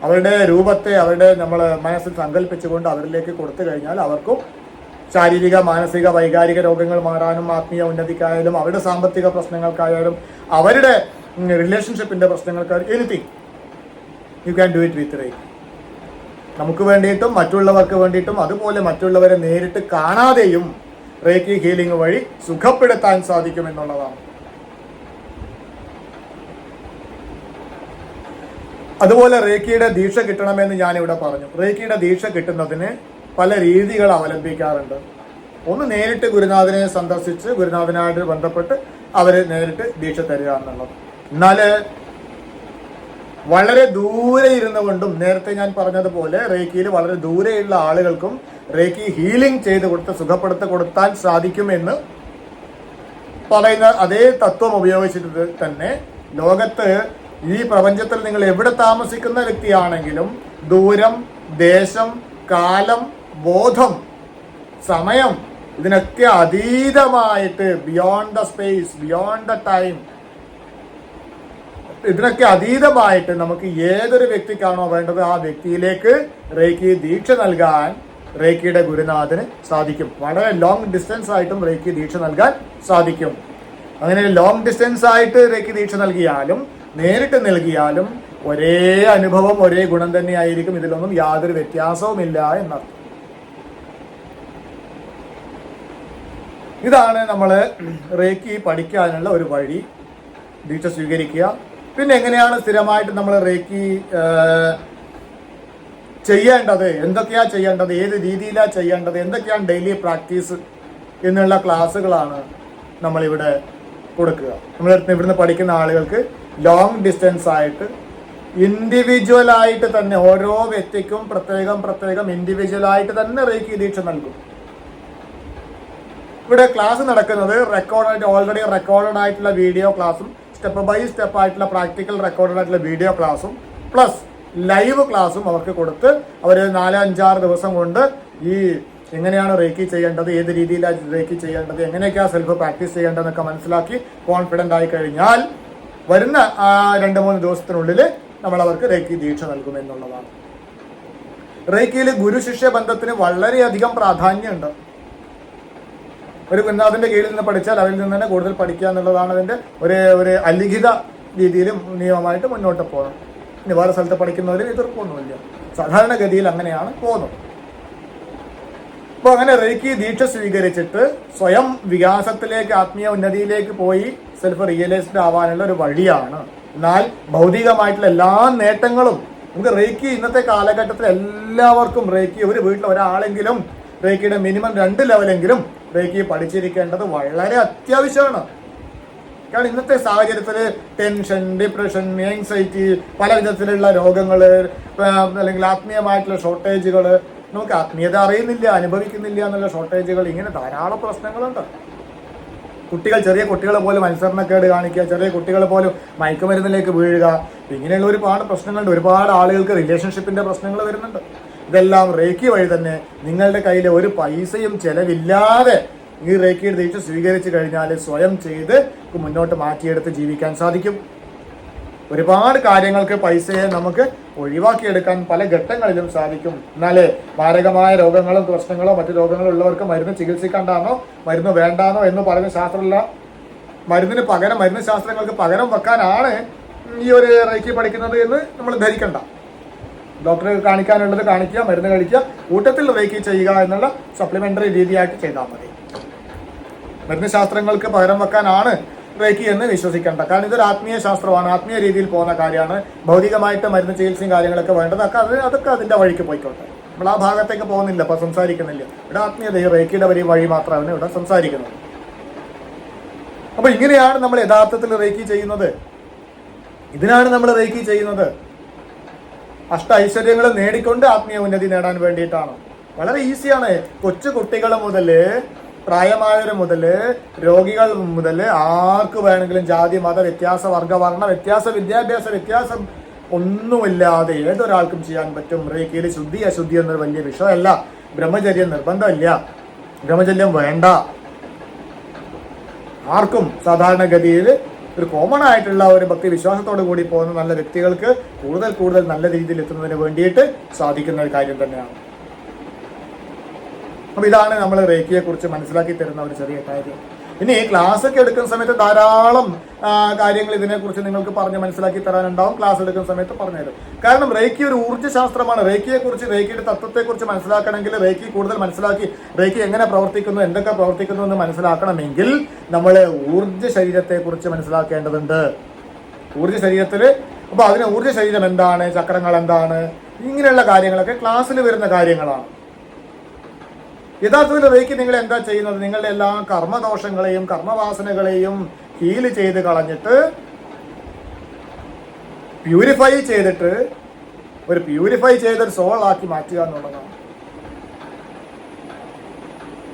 അവരുടെ രൂപത്തെ നമ്മൾ മനസ്സിൽ സങ്കല്പിച്ചുകൊണ്ട് അവരിലേക്ക് കൊടുത്തു കഴിഞ്ഞാൽ അവർക്കും ശാരീരിക മാനസിക വൈകാരിക രോഗങ്ങൾ മാറാനും, ആത്മീയ ഉന്നതിക്കായാലും, അവരുടെ സാമ്പത്തിക പ്രശ്നങ്ങൾക്കായാലും, അവരുടെ റിലേഷൻഷിപ്പിന്റെ പ്രശ്നങ്ങൾക്കായാലും, anything you can do it with reiki. നമുക്ക് വേണ്ടിയിട്ടും മറ്റുള്ളവർക്ക് വേണ്ടിയിട്ടും, അതുപോലെ മറ്റുള്ളവരെ നേരിട്ട് കാണാതെയും റേക്കി ഹീലിംഗ് വഴി സുഖപ്പെടുത്താൻ സാധിക്കുമെന്നുള്ളതാണ്. അതുപോലെ റേക്കിയുടെ ദീക്ഷ കിട്ടണമെന്ന് ഞാനിവിടെ പറഞ്ഞു. റേക്കിയുടെ ദീക്ഷ കിട്ടുന്നതിന് പല രീതികൾ അവലംബിക്കാറുണ്ട്. ഒന്ന് നേരിട്ട് ഗുരുനാഥനെ സന്ദർശിച്ച് ഗുരുനാഥനായിട്ട് ബന്ധപ്പെട്ട് അവർ നേരിട്ട് ദീക്ഷ തരിക എന്നുള്ളത്. എന്നാൽ വളരെ ദൂരെ ഇരുന്നു കൊണ്ടും നേരത്തെ ഞാൻ പറഞ്ഞതുപോലെ റേക്കിയിൽ വളരെ ദൂരെയുള്ള ആളുകൾക്കും റേക്കി ഹീലിംഗ് ചെയ്ത് കൊടുത്ത് സുഖപ്പെടുത്തി കൊടുത്താൻ സാധിക്കുമെന്ന് പറയുന്ന അതേ തത്വം ഉപയോഗിച്ചിട്ട് തന്നെ ലോകത്ത് ഈ പ്രപഞ്ചത്തിൽ നിങ്ങൾ എവിടെ താമസിക്കുന്ന വ്യക്തിയാണെങ്കിലും ദൂരം, ദേശം, കാലം, ബോധം, സമയം ഇതിനൊക്കെ അതീതമായിട്ട് beyond the space, beyond the time, ഇതിനൊക്കെ അതീതമായിട്ട് നമുക്ക് ഏതൊരു വ്യക്തിക്കാണോ വേണ്ടത് ആ വ്യക്തിയിലേക്ക് റേക്കി ദീക്ഷ നൽകാൻ റേക്കിയുടെ ഗുരുനാഥന് സാധിക്കും. വളരെ ലോങ് ഡിസ്റ്റൻസ് ആയിട്ടും റേക്കി ദീക്ഷ നൽകാൻ സാധിക്കും. അങ്ങനെ ലോങ് ഡിസ്റ്റൻസ് ആയിട്ട് റേക്കി ദീക്ഷ നൽകിയാലും നേരിട്ട് നൽകിയാലും ഒരേ അനുഭവം, ഒരേ ഗുണം തന്നെയായിരിക്കും. ഇതിലൊന്നും യാതൊരു വ്യത്യാസവുമില്ല എന്നർത്ഥം. ഇതാണ് നമ്മൾ റേക്കി പഠിക്കാനുള്ള ഒരു വഴി. ദീക്ഷ സ്വീകരിക്കുക. പിന്നെ എങ്ങനെയാണ് സ്ഥിരമായിട്ട് നമ്മൾ റേക്കി ചെയ്യേണ്ടത്, എന്തൊക്കെയാ ചെയ്യേണ്ടത്, ഏത് രീതിയിലാണ് ചെയ്യേണ്ടത്, എന്തൊക്കെയാണ് ഡെയിലി പ്രാക്ടീസ് എന്നുള്ള ക്ലാസ്സുകളാണ് നമ്മളിവിടെ കൊടുക്കുക. നമ്മൾ ഇവിടുന്ന് പഠിക്കുന്ന ആളുകൾക്ക് ലോങ് ഡിസ്റ്റൻസ് ആയിട്ട് ഇൻഡിവിജ്വലായിട്ട് തന്നെ ഓരോ വ്യക്തിക്കും പ്രത്യേകം ഇൻഡിവിജ്വലായിട്ട് തന്നെ റേക്കി ദീക്ഷ നൽകും. ഇവിടെ ക്ലാസ് നടക്കുന്നത് ഓൾറെഡി റെക്കോർഡഡ് ആയിട്ടുള്ള വീഡിയോ ക്ലാസ്സും സ്റ്റെപ്പ് ബൈ സ്റ്റെപ്പ് ആയിട്ടുള്ള പ്രാക്ടിക്കൽ റെക്കോർഡഡ് ആയിട്ടുള്ള വീഡിയോ ക്ലാസ്സും പ്ലസ് ലൈവ് ക്ലാസ്സും അവർക്ക് കൊടുത്ത് അവർ 4-5-6 ദിവസം കൊണ്ട് ഈ എങ്ങനെയാണ് റേക്കി ചെയ്യേണ്ടത്, ഏത് രീതിയിലാണ് റേക്കി ചെയ്യേണ്ടത്, എങ്ങനെയൊക്കെയാണ് സെൽഫ് പ്രാക്ടീസ് ചെയ്യേണ്ടതെന്നൊക്കെ മനസ്സിലാക്കി കോൺഫിഡൻ്റ് ആയി കഴിഞ്ഞാൽ വരുന്ന 2-3 ദിവസത്തിനുള്ളിൽ നമ്മൾ അവർക്ക് റേക്കി ദീക്ഷ നൽകുമെന്നുള്ളതാണ്. റേക്കിയിൽ ഗുരു ശിഷ്യ ബന്ധത്തിന് വളരെയധികം പ്രാധാന്യമുണ്ട്. ഒരു ഗുരുനാഥന്റെ കീഴിൽ നിന്ന് പഠിച്ചാൽ അവരിൽ നിന്ന് തന്നെ കൂടുതൽ പഠിക്കുക എന്നുള്ളതാണ് അതിന്റെ ഒരു അലിഖിത രീതിയിലും നിയമമായിട്ട് മുന്നോട്ട് പോകണം. ഇനി വേറെ സ്ഥലത്ത് പഠിക്കുന്നവരും എതിർപ്പൊന്നുമില്ല. സാധാരണഗതിയിൽ അങ്ങനെയാണ് പോകുന്നത്. അപ്പോൾ അങ്ങനെ റേക്കി ദീക്ഷ സ്വീകരിച്ചിട്ട് സ്വയം വികാസത്തിലേക്ക്, ആത്മീയ ഉന്നതിയിലേക്ക് പോയി സെൽഫ് റിയലൈസ്ഡ് ആവാനുള്ള ഒരു വഴിയാണ്. എന്നാൽ ഭൗതികമായിട്ടുള്ള എല്ലാ നേട്ടങ്ങളും നമുക്ക് റേക്കി ഇന്നത്തെ കാലഘട്ടത്തിൽ എല്ലാവർക്കും റേക്കി ഒരു വീട്ടിൽ ഒരാളെങ്കിലും റേക്കിയുടെ മിനിമം 2 ലെവലെങ്കിലും റേക്കി പഠിച്ചിരിക്കേണ്ടത് വളരെ അത്യാവശ്യമാണ്. കാരണം ഇന്നത്തെ സാഹചര്യത്തിൽ ടെൻഷൻ, ഡിപ്രഷൻ, ആങ്സൈറ്റി, പല വിധത്തിലുള്ള രോഗങ്ങൾ, അല്ലെങ്കിൽ ആത്മീയമായിട്ടുള്ള ഷോർട്ടേജുകൾ, നമുക്ക് ആത്മീയത അറിയുന്നില്ല, അനുഭവിക്കുന്നില്ല എന്നുള്ള ഷോർട്ടേജുകൾ, ഇങ്ങനെ ധാരാളം പ്രശ്നങ്ങളുണ്ട്. ചെറിയ കുട്ടികളെ പോലും അനുസരണക്കേട് കാണിക്കുക, ചെറിയ കുട്ടികളെ പോലും മയക്കുമരുന്നിലേക്ക് വീഴുക, ഇങ്ങനെയുള്ള ഒരുപാട് പ്രശ്നങ്ങളുണ്ട്. ഒരുപാട് ആളുകൾക്ക് റിലേഷൻഷിപ്പിന്റെ പ്രശ്നങ്ങൾ വരുന്നുണ്ട്. ഇതെല്ലാം റേക്കി വഴി തന്നെ നിങ്ങളുടെ കയ്യിൽ ഒരു പൈസയും ചെലവില്ലാതെ ഈ റേക്കിയുടെ ദീക്ഷ സ്വീകരിച്ചു കഴിഞ്ഞാൽ സ്വയം ചെയ്ത് മുന്നോട്ട് മാറ്റിയെടുത്ത് ജീവിക്കാൻ സാധിക്കും. ഒരുപാട് കാര്യങ്ങൾക്ക് പൈസയെ നമുക്ക് ഒഴിവാക്കിയെടുക്കാൻ പല ഘട്ടങ്ങളിലും സാധിക്കും. എന്നാലേ മാരകമായ രോഗങ്ങളും പ്രശ്നങ്ങളോ മറ്റു രോഗങ്ങളോ ഉള്ളവർക്ക് മരുന്ന് ചികിത്സിക്കണ്ടാന്നോ മരുന്ന് വേണ്ടാന്നോ എന്ന് പറയുന്ന ശാസ്ത്രമില്ല. മരുന്ന് ശാസ്ത്രങ്ങൾക്ക് പകരം വെക്കാനാണ് ഈ ഒരു റേക്കി പഠിക്കുന്നത് എന്ന് നമ്മൾ ധരിക്കണ്ട. ഡോക്ടറെ കാണിക്കാനുള്ളത് കാണിക്കുക, മരുന്ന് കഴിക്കുക, കൂട്ടത്തിൽ റേക്കി ചെയ്യുക എന്നുള്ള സപ്ലിമെന്ററി രീതിയായിട്ട് ചെയ്താൽ മതി. മരുന്ന് ശാസ്ത്രങ്ങൾക്ക് പകരം വെക്കാനാണ് റേക്കി എന്ന് വിശ്വസിക്കേണ്ട. കാരണം ഇതൊരു ആത്മീയ ശാസ്ത്രമാണ്, ആത്മീയ രീതിയിൽ പോകുന്ന കാര്യമാണ്. ഭൗതികമായിട്ട് മരുന്ന് ചികിത്സയും കാര്യങ്ങളൊക്കെ വേണ്ടത് അതൊക്കെ അതിന്റെ വഴിക്ക് പോയിക്കോട്ടെ. നമ്മൾ ആ ഭാഗത്തേക്ക് പോകുന്നില്ല, ഇപ്പൊ സംസാരിക്കുന്നില്ല. ഇവിടെ ആത്മീയത ഈ റേക്കിയുടെ വഴി മാത്രമാണ് ഇവിടെ സംസാരിക്കുന്നത്. അപ്പൊ ഇങ്ങനെയാണ് നമ്മൾ യഥാർത്ഥത്തിൽ റേക്കി ചെയ്യുന്നത്. ഇതിനാണ് നമ്മൾ റേക്കി ചെയ്യുന്നത്. ഐശ്വര്യങ്ങൾ നേടിക്കൊണ്ട് ആത്മീയ ഉന്നതി നേടാൻ വേണ്ടിയിട്ടാണ്. വളരെ ഈസിയാണ്. കൊച്ചു കുട്ടികൾ മുതൽ പ്രായമായവർ മുതൽ രോഗികൾ മുതൽ ആർക്ക് വേണമെങ്കിലും ജാതി, മത വ്യത്യാസ, വർഗ, വർണ്ണ വ്യത്യാസ, വിദ്യാഭ്യാസ വ്യത്യാസം ഒന്നുമില്ലാതെ ഏതൊരാൾക്കും ചെയ്യാൻ പറ്റും. റേക്കിയിൽ ശുദ്ധി അശുദ്ധി എന്നൊരു വലിയ വിഷയമല്ല. ബ്രഹ്മചര്യം നിർബന്ധമില്ല, ബ്രഹ്മചര്യം വേണ്ട. ആർക്കും സാധാരണഗതിയിൽ ഒരു കോമൺ ആയിട്ടുള്ള ഒരു ഭക്തി വിശ്വാസത്തോടു കൂടി പോകുന്ന നല്ല വ്യക്തികൾക്ക് കൂടുതൽ നല്ല രീതിയിൽ എത്തുന്നതിന് വേണ്ടിയിട്ട് സാധിക്കുന്ന ഒരു കാര്യം തന്നെയാണ്. അപ്പൊ ഇതാണ് നമ്മൾ റേക്കിയെ കുറിച്ച് മനസ്സിലാക്കി തരുന്ന ഒരു ചെറിയ കാര്യം. ഇനി ക്ലാസ് ഒക്കെ എടുക്കുന്ന സമയത്ത് ധാരാളം കാര്യങ്ങൾ ഇതിനെക്കുറിച്ച് നിങ്ങൾക്ക് പറഞ്ഞ് മനസ്സിലാക്കി തരാനുണ്ടാവും. ക്ലാസ് എടുക്കുന്ന സമയത്ത് പറഞ്ഞുതരും. കാരണം റേക്കി ഒരു ഊർജ്ജശാസ്ത്രമാണ്. റേക്കിയെക്കുറിച്ച്, റേക്കിയുടെ തത്വത്തെക്കുറിച്ച് മനസ്സിലാക്കണമെങ്കിൽ, റേക്കി കൂടുതൽ മനസ്സിലാക്കി റേക്കി എങ്ങനെ പ്രവർത്തിക്കുന്നു, എന്തൊക്കെ പ്രവർത്തിക്കുന്നു എന്ന് മനസ്സിലാക്കണമെങ്കിൽ നമ്മൾ ഊർജ്ജ ശരീരത്തെക്കുറിച്ച് മനസ്സിലാക്കേണ്ടതുണ്ട്. ഊർജ്ജ ശരീരത്തിൽ അപ്പോൾ അതിന് ഊർജ്ജ ശരീരം എന്താണ്, ചക്രങ്ങൾ എന്താണ്, ഇങ്ങനെയുള്ള കാര്യങ്ങളൊക്കെ ക്ലാസ്സിൽ വരുന്ന കാര്യങ്ങളാണ്. യഥാർത്ഥത്തിൽ റേക്കി നിങ്ങൾ എന്താ ചെയ്യുന്നത്? നിങ്ങളുടെ എല്ലാ കർമ്മദോഷങ്ങളെയും കർമ്മവാസനകളെയും ഹീൽ ചെയ്ത് കളഞ്ഞിട്ട് പ്യൂരിഫൈ ചെയ്തിട്ട് ഒരു പ്യൂരിഫൈ ചെയ്തൊരു സോളാക്കി മാറ്റുക എന്നുള്ളതാണ്.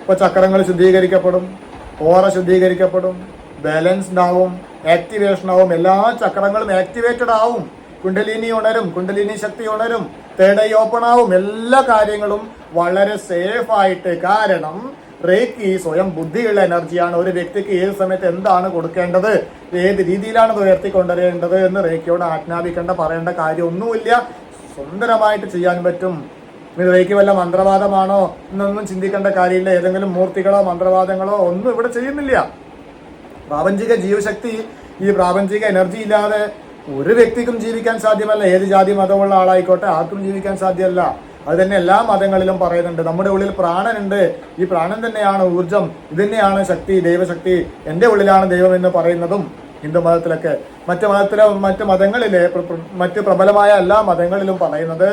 ഇപ്പൊ ചക്രങ്ങൾ ശുദ്ധീകരിക്കപ്പെടും, ഓറ ശുദ്ധീകരിക്കപ്പെടും, ബാലൻസ്ഡ് ആവും, ആക്ടിവേഷൻ ആവും, എല്ലാ ചക്രങ്ങളും ആക്ടിവേറ്റഡ് ആവും, കുണ്ടലിനി ഉണരും, കുണ്ടലിനി ശക്തി ഉണരും, തേർഡ് ഐ ഓപ്പൺ ആവും, എല്ലാ കാര്യങ്ങളും വളരെ സേഫ് ആയിട്ട്. കാരണം റേക്കി സ്വയം ബുദ്ധിയുള്ള എനർജിയാണ്. ഒരു വ്യക്തിക്ക് ഏത് സമയത്ത് എന്താണ് കൊടുക്കേണ്ടത്, ഏത് രീതിയിലാണ് അത് ഉയർത്തിക്കൊണ്ടുവരേണ്ടത് എന്ന് റേക്കിയോട് ആജ്ഞാപിക്കേണ്ട പറയേണ്ട കാര്യമൊന്നുമില്ല. സുന്ദരമായിട്ട് ചെയ്യാൻ പറ്റും. റേക്കി വല്ല മന്ത്രവാദമാണോ എന്നൊന്നും ചിന്തിക്കേണ്ട കാര്യമില്ല. ഏതെങ്കിലും മൂർത്തികളോ മന്ത്രവാദങ്ങളോ ഒന്നും ഇവിടെ ചെയ്യുന്നില്ല. പ്രാപഞ്ചിക ജീവശക്തി, ഈ പ്രാപഞ്ചിക എനർജി ഇല്ലാതെ ഒരു വ്യക്തിക്കും ജീവിക്കാൻ സാധ്യമല്ല. ഏത് ജാതി മതമുള്ള ആളായിക്കോട്ടെ ആർക്കും ജീവിക്കാൻ സാധ്യമല്ല. അത് തന്നെ എല്ലാ മതങ്ങളിലും പറയുന്നുണ്ട്. നമ്മുടെ ഉള്ളിൽ പ്രാണനുണ്ട്, ഈ പ്രാണൻ തന്നെയാണ് ഊർജം, ഇത് തന്നെയാണ് ശക്തി, ദൈവശക്തി, എൻ്റെ ഉള്ളിലാണ് ദൈവം എന്ന് പറയുന്നതും ഹിന്ദു മതത്തിലൊക്കെ. മറ്റ് മതങ്ങളിലെ മറ്റ് പ്രബലമായ എല്ലാ മതങ്ങളിലും പറയുന്നത്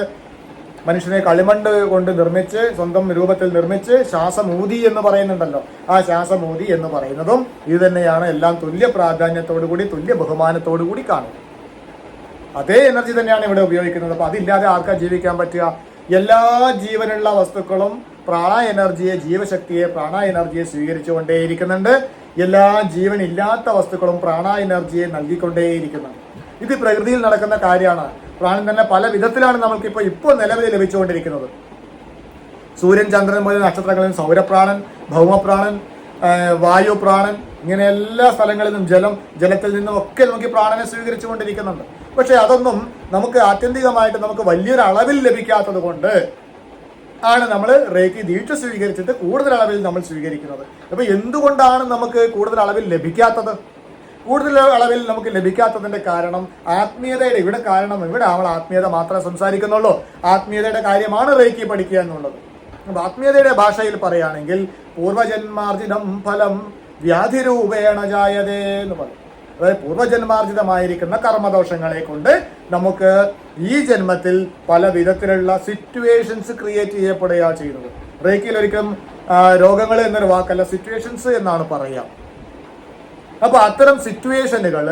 മനുഷ്യനെ കളിമണ്ണ് കൊണ്ട് നിർമ്മിച്ച് സ്വന്തം രൂപത്തിൽ നിർമ്മിച്ച് ശ്വാസമൂതി എന്ന് പറയുന്നുണ്ടല്ലോ. ആ ശ്വാസമൂതി എന്ന് പറയുന്നതും ഇത് തന്നെയാണ്. എല്ലാം തുല്യ പ്രാധാന്യത്തോടു കൂടി തുല്യ ബഹുമാനത്തോടു കൂടി കാണും. അതേ എനർജി തന്നെയാണ് ഇവിടെ ഉപയോഗിക്കുന്നത്. അപ്പൊ അതില്ലാതെ ആർക്കാ ജീവിക്കാൻ പറ്റുക? എല്ലാ ജീവനുള്ള വസ്തുക്കളും പ്രാണ എനർജിയെ, ജീവശക്തിയെ, പ്രാണ എനർജിയെ സ്വീകരിച്ചുകൊണ്ടേയിരിക്കുന്നുണ്ട്. എല്ലാ ജീവനില്ലാത്ത വസ്തുക്കളും പ്രാണ എനർജിയെ നൽകിക്കൊണ്ടേയിരിക്കുന്നുണ്ട്. ഇത് പ്രകൃതിയിൽ നടക്കുന്ന കാര്യമാണ്. പ്രാണൻ തന്നെ പല വിധത്തിലാണ് നമുക്കിപ്പോൾ നിലവിൽ ലഭിച്ചുകൊണ്ടിരിക്കുന്നത്. സൂര്യൻ, ചന്ദ്രൻ മുതൽ നക്ഷത്രങ്ങളിൽ സൗരപ്രാണൻ, ഭൗമപ്രാണൻ, വായുപ്രാണൻ, ഇങ്ങനെ എല്ലാ സ്ഥലങ്ങളിലും ജലത്തിൽ നിന്നും ഒക്കെ നമുക്ക് പ്രാണനെ സ്വീകരിച്ചുകൊണ്ടിരിക്കുന്നുണ്ട്. പക്ഷെ അതൊന്നും നമുക്ക് ആത്യന്തികമായിട്ട് നമുക്ക് വലിയൊരു അളവിൽ ലഭിക്കാത്തത് കൊണ്ട് ആണ് നമ്മൾ റേക്കി ദീക്ഷ സ്വീകരിച്ചിട്ട് കൂടുതൽ അളവിൽ നമ്മൾ സ്വീകരിക്കുന്നത്. അപ്പൊ എന്തുകൊണ്ടാണ് നമുക്ക് കൂടുതൽ അളവിൽ ലഭിക്കാത്തത്? കൂടുതൽ അളവിൽ നമുക്ക് ലഭിക്കാത്തതിന്റെ കാരണം ആത്മീയതയുടെ ഇവിടെ നമ്മൾ ആത്മീയത മാത്രമേ സംസാരിക്കുന്നുള്ളൂ. ആത്മീയതയുടെ കാര്യമാണ് റേക്കി പഠിക്കുക എന്നുള്ളത്. അപ്പൊ ആത്മീയതയുടെ ഭാഷയിൽ പറയുകയാണെങ്കിൽ പൂർവജന്മാർജിതം ഫലം വ്യാധിരൂപേണ ജായതേ എന്ന് പറയും. അതായത് പൂർവജന്മാർജിതമായിരിക്കുന്ന കർമ്മദോഷങ്ങളെ കൊണ്ട് നമുക്ക് ഈ ജന്മത്തിൽ പല വിധത്തിലുള്ള സിറ്റുവേഷൻസ് ക്രിയേറ്റ് ചെയ്യപ്പെടുകയാണ് ചെയ്യുന്നത്. റേക്കിയിൽ ഒരിക്കലും രോഗങ്ങൾ എന്നൊരു വാക്കല്ല, സിറ്റുവേഷൻസ് എന്നാണ് പറയുക. അപ്പൊ അത്തരം സിറ്റുവേഷനുകൾ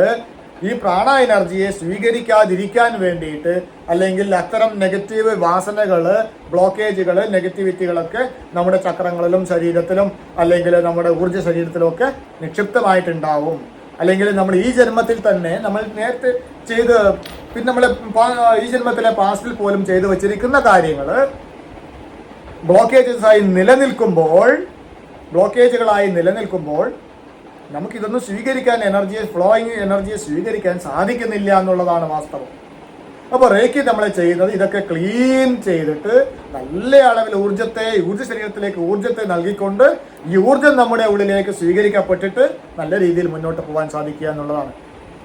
ഈ പ്രാണ എനർജിയെ സ്വീകരിക്കാതിരിക്കാൻ വേണ്ടിയിട്ട്, അല്ലെങ്കിൽ അത്തരം നെഗറ്റീവ് വാസനകള്, ബ്ലോക്കേജുകള്, നെഗറ്റിവിറ്റികളൊക്കെ നമ്മുടെ ചക്രങ്ങളിലും ശരീരത്തിലും അല്ലെങ്കിൽ നമ്മുടെ ഊർജ്ജ ശരീരത്തിലും ഒക്കെ നിക്ഷിപ്തമായിട്ടുണ്ടാവും. അല്ലെങ്കിൽ നമ്മൾ ഈ ജന്മത്തിൽ തന്നെ നമ്മൾ നേരത്തെ ചെയ്ത് പിന്നെ നമ്മൾ ഈ ജന്മത്തിലെ പാസ്റ്റിൽ പോലും ചെയ്തു വച്ചിരിക്കുന്ന കാര്യങ്ങൾ ബ്ലോക്കേജുകളായി നിലനിൽക്കുമ്പോൾ നമുക്കിതൊന്നും സ്വീകരിക്കാൻ ഫ്ലോയിങ് എനർജിയെ സ്വീകരിക്കാൻ സാധിക്കുന്നില്ല എന്നുള്ളതാണ് വാസ്തവം. അപ്പോൾ റേക്കി നമ്മൾ ചെയ്യുന്നത് ഇതൊക്കെ ക്ലീൻ ചെയ്തിട്ട് നല്ല അളവിൽ ഊർജ്ജ ശരീരത്തിലേക്ക് ഊർജ്ജത്തെ നൽകിക്കൊണ്ട് ഈ ഊർജ്ജം നമ്മുടെ ഉള്ളിലേക്ക് സ്വീകരിക്കപ്പെട്ടിട്ട് നല്ല രീതിയിൽ മുന്നോട്ട് പോകാൻ സാധിക്കുക എന്നുള്ളതാണ്.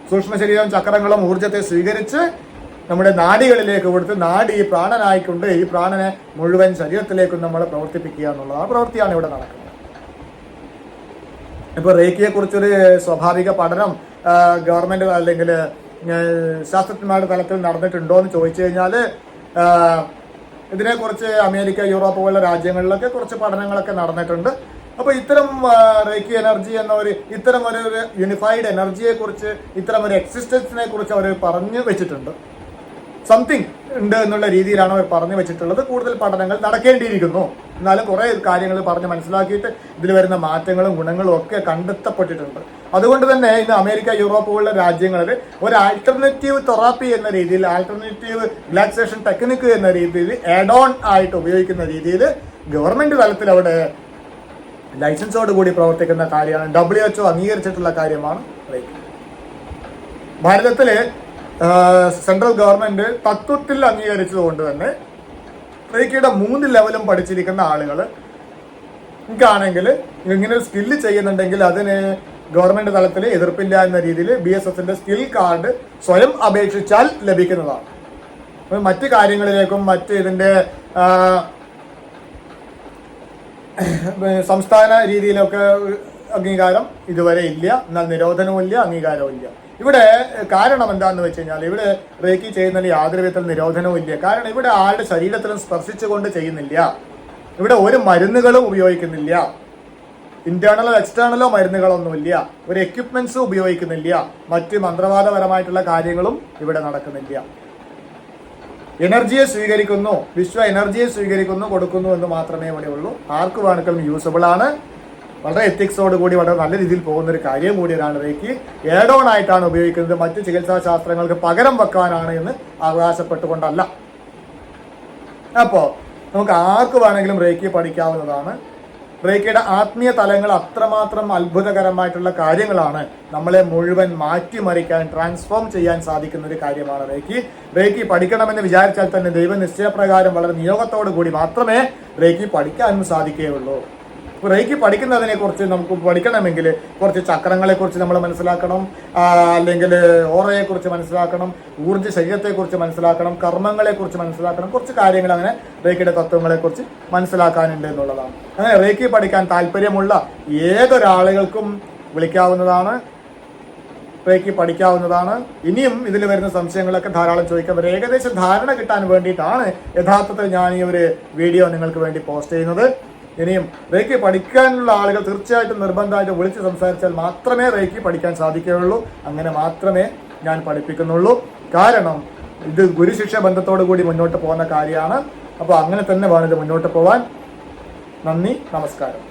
സൂക്ഷ്മ ശരീരം ചക്രങ്ങളും ഊർജ്ജത്തെ സ്വീകരിച്ച് നമ്മുടെ നാഡികളിലേക്ക് കൊടുത്ത് നാഡി പ്രാണനായിക്കൊണ്ട് ഈ പ്രാണനെ മുഴുവൻ ശരീരത്തിലേക്കും നമ്മൾ പ്രവർത്തിപ്പിക്കുക എന്നുള്ളത് ആ പ്രവൃത്തിയാണ് ഇവിടെ നടക്കുന്നത്. ഇപ്പോൾ റേക്കിയെ കുറിച്ചൊരു സ്വാഭാവിക പഠനം ഗവൺമെന്റ് അല്ലെങ്കിൽ ശാസ്ത്രജ്ഞന്മാരുടെ തലത്തിൽ നടന്നിട്ടുണ്ടോ എന്ന് ചോദിച്ചു കഴിഞ്ഞാൽ ഇതിനെക്കുറിച്ച് അമേരിക്ക, യൂറോപ്പ് പോലുള്ള രാജ്യങ്ങളിലൊക്കെ കുറച്ച് പഠനങ്ങളൊക്കെ നടന്നിട്ടുണ്ട്. അപ്പോൾ ഇത്തരം റേക്കി എനർജി ഇത്തരം ഒരു യൂണിഫൈഡ് എനർജിയെ കുറിച്ച്, ഇത്തരം ഒരു എക്സിസ്റ്റൻസിനെ കുറിച്ച് അവർ പറഞ്ഞു വെച്ചിട്ടുണ്ട്. സംതിങ് ഉണ്ട് എന്നുള്ള രീതിയിലാണ് അവർ പറഞ്ഞു വെച്ചിട്ടുള്ളത്. കൂടുതൽ പഠനങ്ങൾ നടക്കേണ്ടിയിരിക്കുന്നു. എന്നാലും കുറേ കാര്യങ്ങൾ പറഞ്ഞ് മനസ്സിലാക്കിയിട്ട് ഇതിൽ വരുന്ന മാറ്റങ്ങളും ഗുണങ്ങളും ഒക്കെ കണ്ടെത്തപ്പെട്ടിട്ടുണ്ട്. അതുകൊണ്ട് തന്നെ ഇന്ന് അമേരിക്ക, യൂറോപ്പ് പോലുള്ള രാജ്യങ്ങളിൽ ഒരു ആൾട്ടർനേറ്റീവ് തെറാപ്പി എന്ന രീതിയിൽ, ആൾട്ടർനേറ്റീവ് റിലാക്സേഷൻ ടെക്നിക്ക് എന്ന രീതിയിൽ ആഡ് ഓൺ ആയിട്ട് ഉപയോഗിക്കുന്ന രീതിയിൽ ഗവൺമെന്റ് തലത്തിൽ അവിടെ ലൈസൻസോട് കൂടി പ്രവർത്തിക്കുന്ന കാര്യമാണ്. WHO അംഗീകരിച്ചിട്ടുള്ള കാര്യമാണ് റേക്കി. ഭാരതത്തിലെ സെൻട്രൽ ഗവൺമെന്റ് തത്വത്തിൽ അംഗീകരിച്ചതുകൊണ്ട് തന്നെ റേക്കിയുടെ 3 ലെവലും പഠിച്ചിരിക്കുന്ന ആളുകൾ എനിക്കാണെങ്കിൽ ഇങ്ങനെ ഒരു സ്കില്ല് ചെയ്യുന്നുണ്ടെങ്കിൽ അതിന് ഗവൺമെന്റ് തലത്തിൽ എതിർപ്പില്ല എന്ന രീതിയിൽ BSSന്റെ സ്കിൽ കാർഡ് സ്വയം അപേക്ഷിച്ചാൽ ലഭിക്കുന്നതാണ്. മറ്റ് കാര്യങ്ങളിലേക്കും മറ്റ് ഇതിന്റെ സംസ്ഥാന രീതിയിലൊക്കെ അംഗീകാരം ഇതുവരെ ഇല്ല. എന്നാൽ നിരോധനവും ഇല്ല, അംഗീകാരവും ഇല്ല. ഇവിടെ കാരണം എന്താണെന്ന് വെച്ച് കഴിഞ്ഞാൽ ഇവിടെ റേക്കി ചെയ്യുന്നതിൽ യാതൊരു വിധത്തിൽ നിരോധനവും ഇല്ല. കാരണം ഇവിടെ ആളുടെ ശരീരത്തിലും സ്പർശിച്ചുകൊണ്ട് ചെയ്യുന്നില്ല. ഇവിടെ ഒരു മരുന്നുകളും ഉപയോഗിക്കുന്നില്ല, ഇന്റേണലോ എക്സ്റ്റേണലോ മരുന്നുകളൊന്നുമില്ല, ഒരു എക്യുപ്മെന്റ്സും ഉപയോഗിക്കുന്നില്ല, മറ്റ് മന്ത്രവാദപരമായിട്ടുള്ള കാര്യങ്ങളും ഇവിടെ നടക്കുന്നില്ല. എനർജിയെ സ്വീകരിക്കുന്നു, വിശ്വ എനർജിയെ സ്വീകരിക്കുന്നു, കൊടുക്കുന്നു എന്ന് മാത്രമേ ഇവിടെ ഉള്ളൂ. ആർക്ക് വേണമെങ്കിലും യൂസബിൾ ആണ്. വളരെ എത്തിക്സോട് കൂടി വളരെ നല്ല രീതിയിൽ പോകുന്ന ഒരു കാര്യം കൂടിയാണ് റേക്കി. ഏഡ് ഓൺ ആയിട്ടാണ് ഉപയോഗിക്കുന്നത്, മറ്റ് ചികിത്സാ ശാസ്ത്രങ്ങൾക്ക് പകരം വെക്കാനാണ് എന്ന് അവകാശപ്പെട്ടുകൊണ്ടല്ല. അപ്പോൾ നമുക്ക് ആർക്ക് വേണമെങ്കിലും റേക്കി പഠിക്കാവുന്നതാണ്. റേക്കിയുടെ ആത്മീയ തലങ്ങൾ അത്രമാത്രം അത്ഭുതകരമായിട്ടുള്ള കാര്യങ്ങളാണ്. നമ്മളെ മുഴുവൻ മാറ്റിമറിക്കാൻ, ട്രാൻസ്ഫോം ചെയ്യാൻ സാധിക്കുന്ന ഒരു കാര്യമാണ് റേക്കി. റേക്കി പഠിക്കണമെന്ന് വിചാരിച്ചാൽ തന്നെ ദൈവനിശ്ചയപ്രകാരം വളരെ നിയോഗത്തോടു കൂടി മാത്രമേ റേക്കി പഠിക്കാനും സാധിക്കുകയുള്ളൂ. റേക്കി പഠിക്കുന്നതിനെ കുറിച്ച് നമുക്ക് പഠിക്കണമെങ്കിൽ കുറച്ച് ചക്രങ്ങളെക്കുറിച്ച് നമ്മൾ മനസ്സിലാക്കണം, അല്ലെങ്കിൽ ഓറയെക്കുറിച്ച് മനസ്സിലാക്കണം, ഊർജ്ജ ശരീരത്തെക്കുറിച്ച് മനസ്സിലാക്കണം, കർമ്മങ്ങളെക്കുറിച്ച് മനസ്സിലാക്കണം. കുറച്ച് കാര്യങ്ങൾ അങ്ങനെ റേക്കിയുടെ തത്വങ്ങളെക്കുറിച്ച് മനസ്സിലാക്കാനുണ്ട് എന്നുള്ളതാണ്. അങ്ങനെ റേക്കി പഠിക്കാൻ താല്പര്യമുള്ള ഏതൊരാളുകൾക്കും വിളിക്കാവുന്നതാണ്, റേക്കി പഠിക്കാവുന്നതാണ്. ഇനിയും ഇതിൽ വരുന്ന സംശയങ്ങളൊക്കെ ധാരാളം ചോദിക്കാൻ വരും. ഏകദേശം ധാരണ കിട്ടാൻ വേണ്ടിയിട്ടാണ് യഥാർത്ഥത്തിൽ ഞാൻ ഈ ഒരു വീഡിയോ നിങ്ങൾക്ക് വേണ്ടി പോസ്റ്റ് ചെയ്യുന്നത്. ഇനിയും റേക്കി പഠിക്കാനുള്ള ആളുകൾ തീർച്ചയായിട്ടും നിർബന്ധമായിട്ട് വിളിച്ച് സംസാരിച്ചാൽ മാത്രമേ റേക്കി പഠിക്കാൻ സാധിക്കുകയുള്ളൂ. അങ്ങനെ മാത്രമേ ഞാൻ പഠിപ്പിക്കുന്നുള്ളൂ. കാരണം ഇത് ഗുരുശിഷ്യ ബന്ധത്തോടു കൂടി മുന്നോട്ട് പോകുന്ന കാര്യമാണ്. അപ്പോൾ അങ്ങനെ തന്നെ വേണം ഇത് മുന്നോട്ട് പോവാൻ. നന്ദി, നമസ്കാരം.